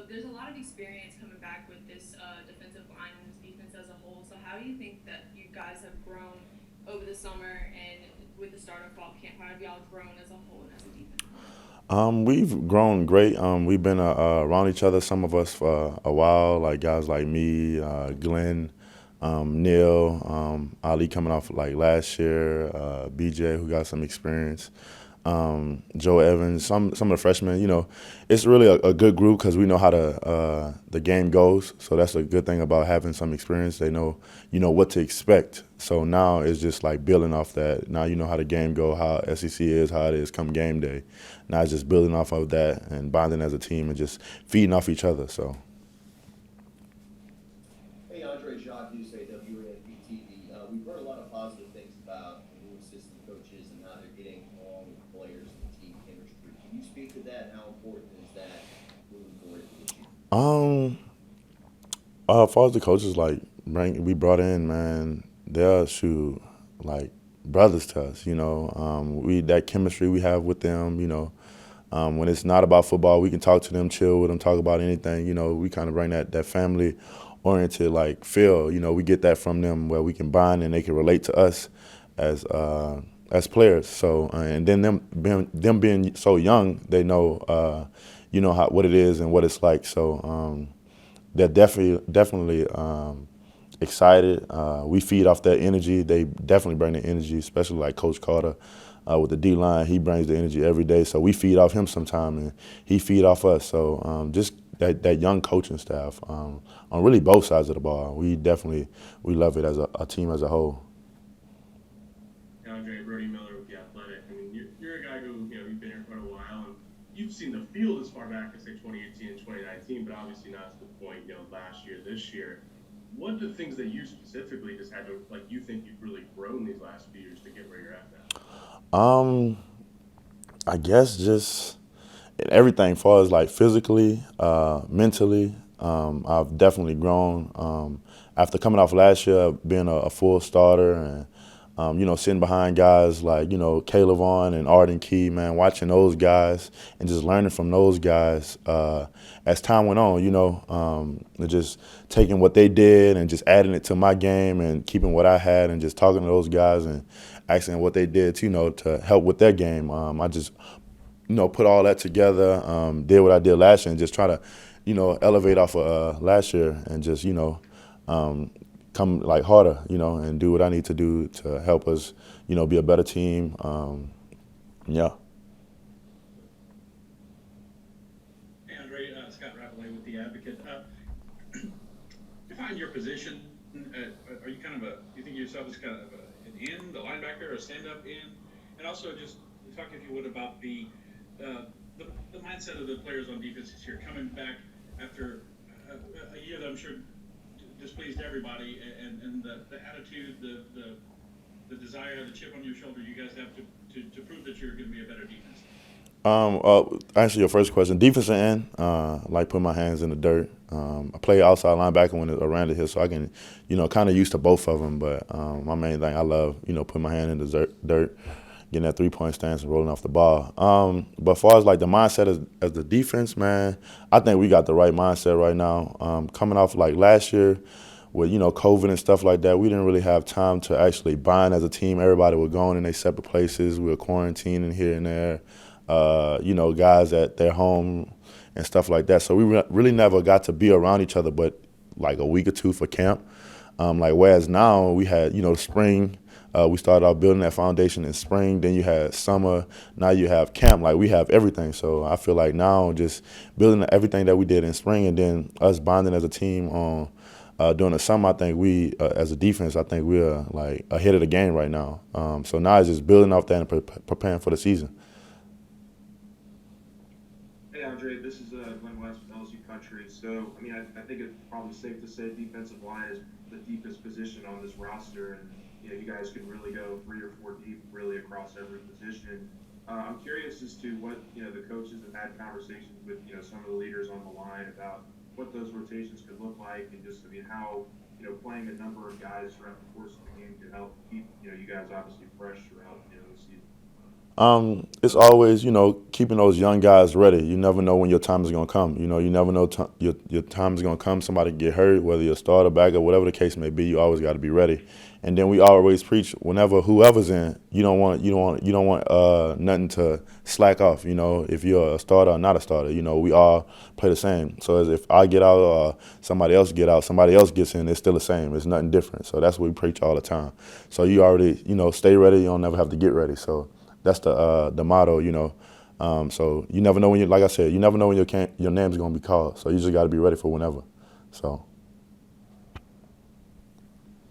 there's a lot of experience coming back with this defensive line and this defense as a whole. So how do you think that you guys have grown over the summer and with the start of fall camp? How have y'all grown as a whole and as a defensive line? We've grown great. We've been around each other, some of us for a while, like guys like me, Glenn, Neil, Ali coming off like last year, BJ who got some experience, Joe Evans, some of the freshmen. It's really a good group because we know how the game goes. So that's a good thing about having some experience. They know what to expect. So now it's just like building off that. Now you know how the game go, how SEC is, how it is come game day. Now it's just building off of that and bonding as a team and just feeding off each other. So. Hey, Andre, Jacques Deuce, WNBTV. We've heard a lot of positive things about the new assistant coaches and how they're getting along with the players and the team chemistry. Can you speak to that? How important is that moving forward into this year? Um, as far as the coaches, like we brought in, man, they're shoot like brothers to us. We that chemistry we have with them. When it's not about football, we can talk to them, chill with them, talk about anything. We kind of bring that family oriented like feel. We get that from them where we can bond and they can relate to us as players. So and then them being so young, they know how what it is and what it's like. So they're definitely excited. We feed off that energy. They definitely bring the energy, especially like Coach Carter with the D line. He brings the energy every day, so we feed off him sometime, and he feed off us. So just that young coaching staff on really both sides of the ball, we love it as a team as a whole. Andre Brody Miller with the Athletic. I mean, you're a guy who you've been here quite a while, and you've seen the field as far back as say 2018 and 2019, but obviously not to the point last year, this year. What are the things that you specifically just had to like? You think you've really grown these last few years to get where you're at now? Um, I guess just in everything, far as like physically, mentally, I've definitely grown. After coming off last year, being a full starter and sitting behind guys like Caleb Vaughn and Arden Key, man, watching those guys and just learning from those guys as time went on. And just taking what they did and just adding it to my game and keeping what I had and just talking to those guys and asking what they did, to help with their game. I just put all that together, did what I did last year, and just try to, elevate off of last year and just, come like harder, and do what I need to do to help us, be a better team. Yeah. Hey, Andre, Scott Rappelay with The Advocate. You find your position, are you kind of do you think of yourself as kind of an end, a linebacker, or a stand-up end? And also just talk, if you would, about the mindset of the players on defense this year, coming back after a year that I'm sure displeased everybody, and the attitude, the desire, the chip on your shoulder you guys have to prove that you're going to be a better defense. Answer your first question. Defensive end, like put my hands in the dirt. I play outside linebacker when it's around the hill, so I can, kind of used to both of them. But my main thing, I love, putting my hand in the dirt, getting that 3-point stance and rolling off the ball. But as far as like the mindset as the defense, man, I think we got the right mindset right now. Coming off like last year with COVID and stuff like that, we didn't really have time to actually bind as a team. Everybody was going in their separate places. We were quarantining here and there. Guys at their home and stuff like that. So we really never got to be around each other, but like a week or two for camp. Like whereas now we had spring. We started off building that foundation in spring. Then you had summer. Now you have camp. Like we have everything. So I feel like now just building everything that we did in spring, and then us bonding as a team on during the summer. I think we, as a defense, I think we're like ahead of the game right now. So now it's just building off that and preparing for the season. Hey, Andre, this is Glenn West with LSU Country. So, I mean, I think it's probably safe to say defensive line is the deepest position on this roster, and you guys can really go 3 or 4 deep, really across every position. I'm curious as to what the coaches have had conversations with some of the leaders on the line about what those rotations could look like, and just, I mean, how playing a number of guys throughout the course of the game could help keep you guys obviously fresh throughout the season. It's always, keeping those young guys ready. You never know when your time is going to come. You never know your time is going to come. Somebody get hurt, whether you're a starter, backup, whatever the case may be. You always got to be ready. And then we always preach whenever whoever's in, you don't want nothing to slack off. If you're a starter or not a starter, we all play the same. So as if I get out or somebody else get out, somebody else gets in, it's still the same. It's nothing different. So that's what we preach all the time. So you already, stay ready. You don't never have to get ready. So that's the motto, So you never know when like I said, you never know when your name's gonna be called. So you just got to be ready for whenever. So.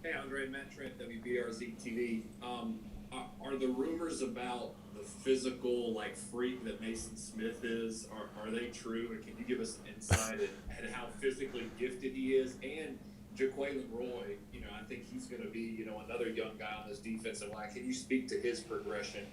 Hey, Andre, Matt Trent, WBRZ TV. Are the rumors about the physical freak that Mason Smith is? Are they true? And can you give us an insight at how physically gifted he is? And Jaquelin Roy, I think he's going to be another young guy on this defensive line. Can you speak to his progression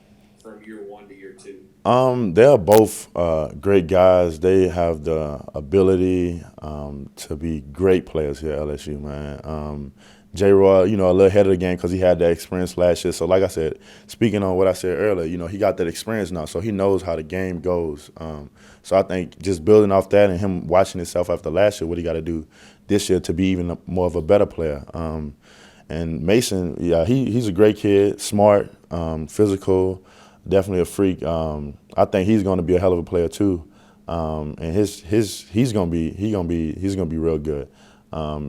from year 1 to year 2? They're both great guys. They have the ability to be great players here at LSU, man. J-Roy, a little ahead of the game because he had that experience last year. So like I said, speaking on what I said earlier, he got that experience now, so he knows how the game goes. So I think just building off that and him watching himself after last year, what he got to do this year to be even more of a better player. And Mason, yeah, he's a great kid, smart, physical, definitely a freak. I think he's going to be a hell of a player too, and he's going to be real good.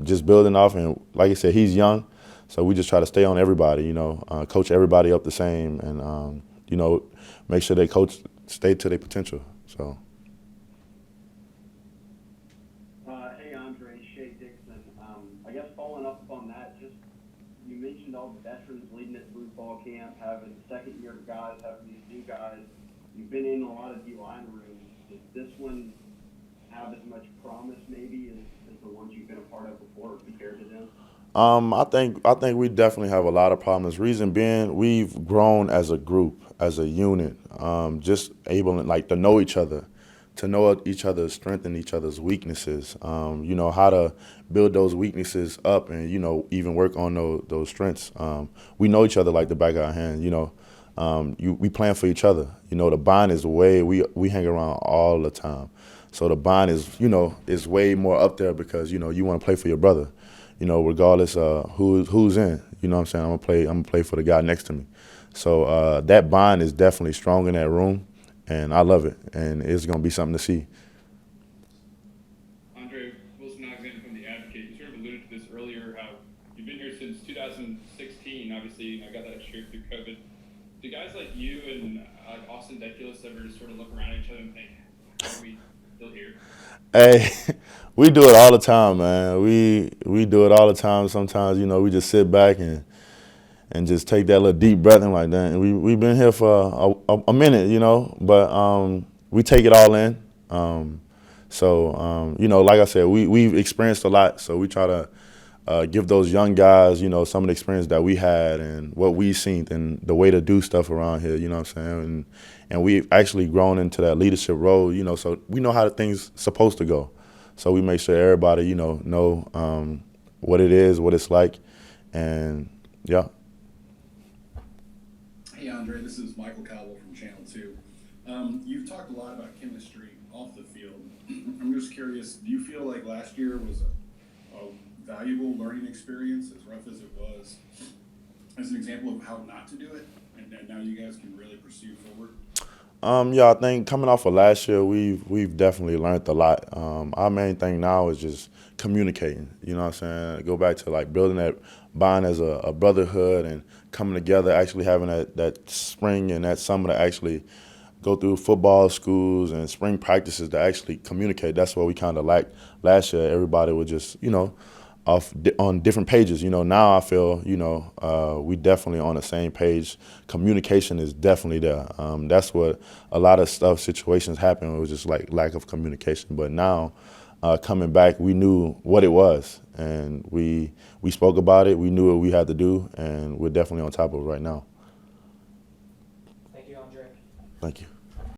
Just building off, and like I said, he's young, so we just try to stay on everybody, coach everybody up the same, and make sure they stay to their potential. So. Hey, Andre, Shea Dixon. I guess following up on that, you mentioned all the veterans leading it through fall camp, having second-year guys, having these new guys. You've been in a lot of D-line rooms. Does this one have as much promise maybe as the ones you've been a part of before compared to them? I think we definitely have a lot of problems. Reason being, we've grown as a group, as a unit, just able to know each other, to know each other's strengths and each other's weaknesses. How to build those weaknesses up and even work on those strengths. We know each other like the back of our hand. We plan for each other. The bond is we hang around all the time. So the bond is way more up there because you want to play for your brother, regardless who's in. You know what I'm saying? I'm gonna play for the guy next to me. So that bond is definitely strong in that room, and I love it. And it's gonna be something to see. Andre, Wilson Alexander from The Advocate. You sort of alluded to this earlier, how you've been here since 2016. Obviously, got that extra year through COVID. Do guys like you and Austin Deculus ever just sort of look around at each other and think, how are we still here? Hey, we do it all the time, man. We do it all the time. Sometimes, we just sit back and just take that little deep breath and like that. And we've been here for a minute, but we take it all in. Like I said, we've experienced a lot, so we try to give those young guys, some of the experience that we had and what we've seen and the way to do stuff around here, you know what I'm saying? And we've actually grown into that leadership role, so we know how things supposed to go. So we make sure everybody, know what it is, what it's like, and yeah. Hey, Andre, this is Michael Cowell from Channel 2. You've talked a lot about chemistry off the field. I'm just curious, do you feel like last year was a valuable learning experience, as rough as it was, as an example of how not to do it, and now you guys can really pursue forward? I think coming off of last year, we've definitely learned a lot. Our main thing now is just communicating. You know what I'm saying? Go back to building that bond as a brotherhood and coming together, actually having that spring and that summer to actually go through football schools and spring practices to actually communicate. That's what we kind of lacked last year. Everybody was just, on different pages. Now I feel, we definitely on the same page. Communication is definitely there. That's what a lot of situations happen. It was just lack of communication. But now, coming back, we knew what it was, and we spoke about it. We knew what we had to do, and we're definitely on top of it right now. Thank you, Andre. Thank you.